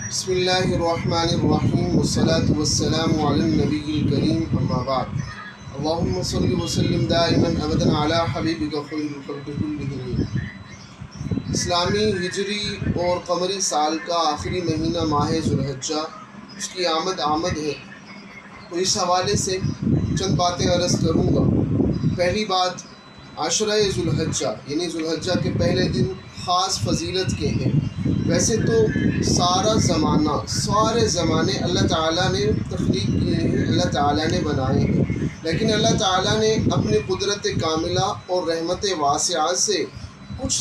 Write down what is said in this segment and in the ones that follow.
بسم اللہ الرحمن الرحیم والصلاة والسلام علی النبی الکریم اما بعد اللہم صل وسلم دائما ابدا علی حبیبک خیر الخلق کلہم۔ اسلامی ہجری اور قمری سال کا آخری مہینہ ماہ ذو الحجہ، اس کی آمد ہے، تو اس حوالے سے چند باتیں عرض کروں گا۔ پہلی بات، عشرہ ذو الحجہ یعنی ذو الحجہ کے پہلے دن خاص فضیلت کے ہیں۔ ویسے تو سارے زمانے اللہ تعالیٰ نے تخلیق کیے ہیں، اللہ تعالیٰ نے بنائے ہیں، لیکن اللہ تعالیٰ نے اپنی قدرت کاملہ اور رحمت واسعہ سے کچھ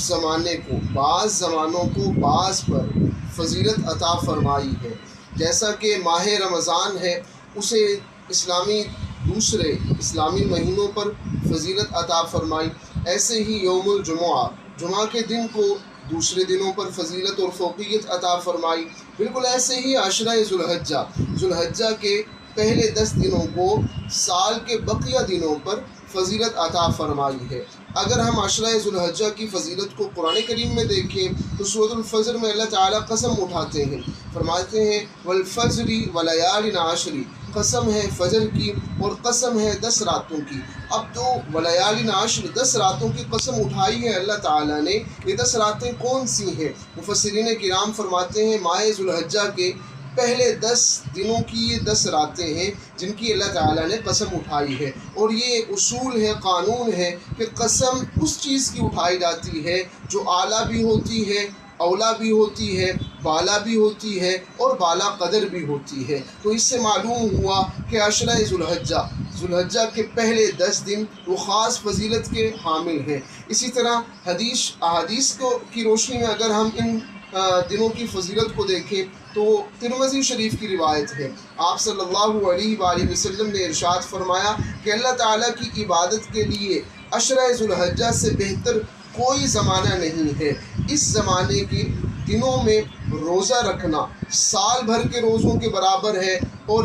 بعض زمانوں کو بعض پر فضیلت عطا فرمائی ہے۔ جیسا کہ ماہ رمضان ہے، اسے دوسرے اسلامی مہینوں پر فضیلت عطا فرمائی، ایسے ہی یوم الجمعہ، جمعہ کے دن کو دوسرے دنوں پر فضیلت اور فوقیت عطا فرمائی۔ بالکل ایسے ہی عشرہ ذو الحجہ کے پہلے 10 دنوں کو سال کے بقیہ دنوں پر فضیلت عطا فرمائی ہے۔ اگر ہم عشرہ ذو الحجہ کی فضیلت کو قرآن کریم میں دیکھیں تو سورۃ الفجر میں اللہ تعالیٰ قسم اٹھاتے ہیں، فرماتے ہیں والفجر ولیال عشر، قسم ہے فجر کی اور قسم ہے 10 راتوں کی۔ اب تو ولیال عشر 10 راتوں کی قسم اٹھائی ہے اللہ تعالیٰ نے، یہ 10 راتیں کون سی ہیں؟ مفسرین کرام فرماتے ہیں ماہ ذو الحجہ کے پہلے 10 دنوں کی یہ 10 راتیں ہیں جن کی اللہ تعالیٰ نے قسم اٹھائی ہے۔ اور یہ اصول ہے، قانون ہے کہ قسم اس چیز کی اٹھائی جاتی ہے جو اعلیٰ بھی ہوتی ہے، اولا بھی ہوتی ہے، بالا بھی ہوتی ہے اور بالا قدر بھی ہوتی ہے۔ تو اس سے معلوم ہوا کہ عشرہ ذو الحجہ کے پہلے 10 دن وہ خاص فضیلت کے حامل ہیں۔ اسی طرح احادیث کی روشنی میں اگر ہم ان دنوں کی فضیلت کو دیکھیں تو ترمذی شریف کی روایت ہے، آپ صلی اللہ علیہ وآلہ وسلم نے ارشاد فرمایا کہ اللہ تعالیٰ کی عبادت کے لیے عشرہ ذو الحجہ سے بہتر کوئی زمانہ نہیں ہے۔ اس زمانے کے دنوں میں روزہ رکھنا سال بھر کے روزوں کے برابر ہے، اور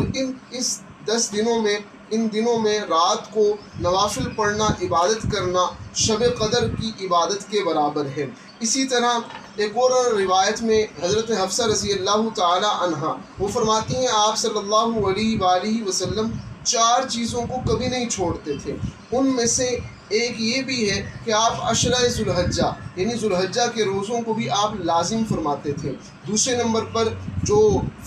اس 10 دنوں میں رات کو نوافل پڑھنا، عبادت کرنا شب قدر کی عبادت کے برابر ہے۔ اسی طرح ایک اور روایت میں حضرت حفصہ رضی اللہ تعالی عنہا وہ فرماتی ہیں آپ صلی اللہ علیہ وآلہ وسلم 4 چیزوں کو کبھی نہیں چھوڑتے تھے۔ ان میں سے ایک یہ بھی ہے کہ آپ عشرہ ذو الحجہ یعنی ذو الحجہ کے روزوں کو بھی آپ لازم فرماتے تھے۔ دوسرے نمبر پر جو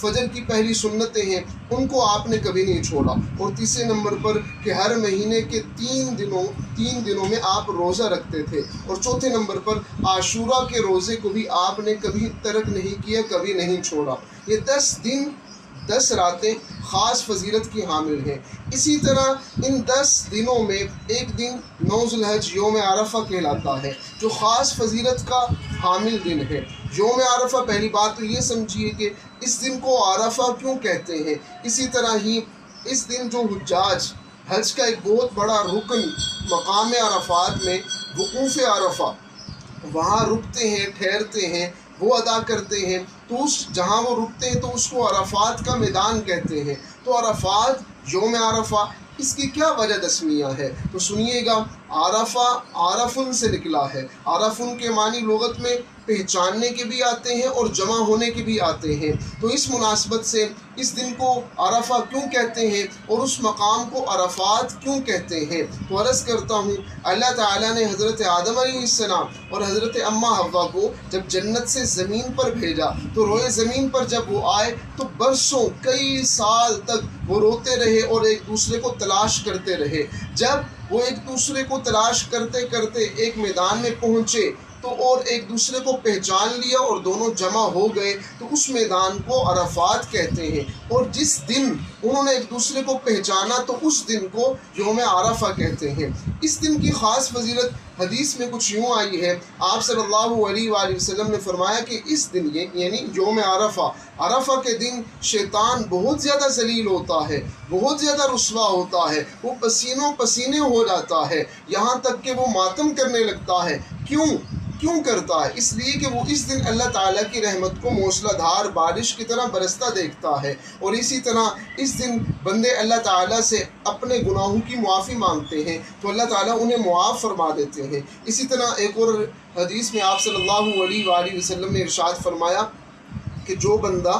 فجر کی پہلی سنتیں ہیں ان کو آپ نے کبھی نہیں چھوڑا، اور تیسرے نمبر پر کہ ہر مہینے کے 3 دنوں میں آپ روزہ رکھتے تھے، اور چوتھے نمبر پر عاشورہ کے روزے کو بھی آپ نے کبھی ترک نہیں کیا، کبھی نہیں چھوڑا۔ یہ 10 راتیں خاص فضیلت کی حامل ہیں۔ اسی طرح ان 10 دنوں میں ایک دن 9 ذو الحج یوم عرفہ کہلاتا ہے، جو خاص فضیلت کا حامل دن ہے۔ یوم عرفہ، پہلی بات تو یہ سمجھیے کہ اس دن کو عرفہ کیوں کہتے ہیں۔ اسی طرح ہی اس دن جو حجاج حج کا ایک بہت بڑا رکن مقام عرفات میں وقوف عرفہ، وہاں رکتے ہیں، ٹھہرتے ہیں، وہ ادا کرتے ہیں، تو جہاں وہ رکتے ہیں تو اس کو عرفات کا میدان کہتے ہیں۔ تو عرفات، یوم عرفہ، اس کی کیا وجہ تسمیہ ہے؟ تو سنیے گا، عرفہ عرفن سے نکلا ہے۔ عرفن کے معنی لغت میں پہچاننے کے بھی آتے ہیں اور جمع ہونے کے بھی آتے ہیں۔ تو اس مناسبت سے اس دن کو عرفہ کیوں کہتے ہیں اور اس مقام کو عرفات کیوں کہتے ہیں؟ تو عرض کرتا ہوں، اللہ تعالیٰ نے حضرت آدم علیہ السلام اور حضرت اماں حوا کو جب جنت سے زمین پر بھیجا تو روئے زمین پر جب وہ آئے تو برسوں، کئی سال تک وہ روتے رہے اور ایک دوسرے کو تلاش کرتے رہے۔ جب وہ ایک دوسرے کو تلاش کرتے کرتے ایک میدان میں پہنچے تو اور ایک دوسرے کو پہچان لیا اور دونوں جمع ہو گئے، تو اس میدان کو عرفات کہتے ہیں۔ اور جس دن انہوں نے ایک دوسرے کو پہچانا تو اس دن کو یوم عرفہ کہتے ہیں۔ اس دن کی خاص فضیلت حدیث میں کچھ یوں آئی ہے، آپ صلی اللہ علیہ وآلہ وسلم نے فرمایا کہ اس دن یعنی یوم عرفہ کے دن شیطان بہت زیادہ ذلیل ہوتا ہے، بہت زیادہ رسوا ہوتا ہے، وہ پسینوں پسینے ہو جاتا ہے، یہاں تک کہ وہ ماتم کرنے لگتا ہے۔ کیوں کرتا ہے؟ اس لیے کہ وہ اس دن اللہ تعالیٰ کی رحمت کو موسلا دھار بارش کی طرح برستا دیکھتا ہے، اور اسی طرح اس دن بندے اللہ تعالیٰ سے اپنے گناہوں کی معافی مانگتے ہیں تو اللہ تعالیٰ انہیں معاف فرما دیتے ہیں۔ اسی طرح ایک اور حدیث میں آپ صلی اللہ علیہ وآلہ وسلم نے ارشاد فرمایا کہ جو بندہ